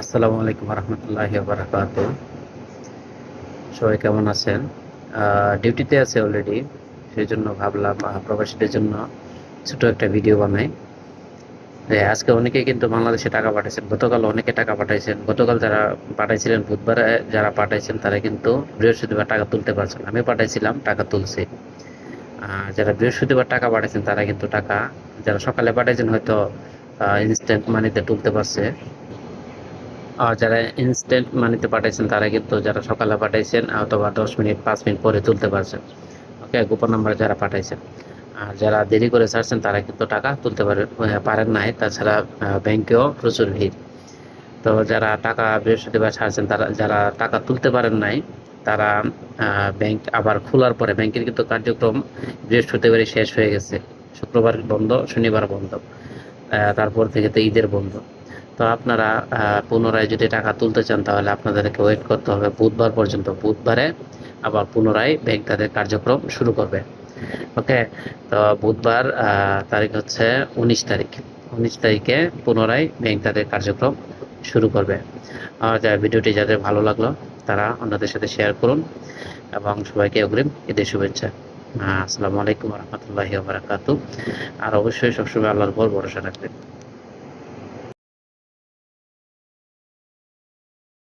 আসসালামু আলাইকুম রহমতুল্লাহি বারাকাতুহু। সবাই কেমন আছেন? ডিউটিতে আছে অলরেডি, সেই জন্য ভাবলাম প্রবাসীদের জন্য ছোট একটা ভিডিও বানাই। আজকে অনেকে কিন্তু বাংলাদেশে টাকা পাঠাইছেন, গতকাল অনেকে টাকা পাঠাইছেন। গতকাল যারা পাঠাইছিলেন বুধবারে, যারা পাঠাইছেন তারা কিন্তু বৃহস্পতিবার টাকা তুলতে পারছেন। আমি পাঠাইছিলাম, টাকা তুলছি। যারা বৃহস্পতিবার টাকা পাঠাইছেন তারা কিন্তু টাকা, যারা সকালে পাঠাইছেন হয়তো ইনস্ট্যান্ট মানিতে তুলতে পারছে। যারা ইনস্ট্যান্ট মানিতে পাঠাইছেন তারা কিন্তু, যারা সকালে পাঠাইছেন অথবা 10 মিনিট 5 মিনিট পরে তুলতে পারছেন। ওকে, গোপন নাম্বারে যারা পাঠাইছেন। আর যারা দেরি করে ছাড়ছেন তারা কিন্তু টাকা তুলতে পারেন নাই। তাছাড়া ব্যাংকেও প্রচুর ভিড়। তো যারা টাকা বৃহস্পতিবার ছাড়ছেন, তারা যারা টাকা তুলতে পারেন নাই, তারা ব্যাংক আবার খোলার পরে, ব্যাংকের কিন্তু কার্যক্রম বৃহস্পতিবারই শেষ হয়ে গেছে। শুক্রবার বন্ধ, শনিবার বন্ধ, তারপর থেকে তো ঈদের বন্ধ। তো আপনারা পুনরায় যদি টাকা তুলতে চান তাহলে আপনাদেরকে ওয়েট করতে হবে বুধবার পর্যন্ত। বুধবারে আবার পুনরায় ব্যাংক তাদের কার্যক্রম শুরু করবে। ওকে, তো বুধবার তারিখ হচ্ছে 19 তারিখ। 19 তারিখে পুনরায় ব্যাংক তাদের কার্যক্রম শুরু করবে। আর ভিডিওটি যাদের ভালো লাগলো তারা অন্যদের সাথে শেয়ার করুন এবং সবাইকে অগ্রিম ঈদের শুভেচ্ছা। আসসালামু আলাইকুম রহমতুল্লাহি বারাকাতু। আর অবশ্যই সবসময় আল্লাহর উপর ভরসা রাখবেন।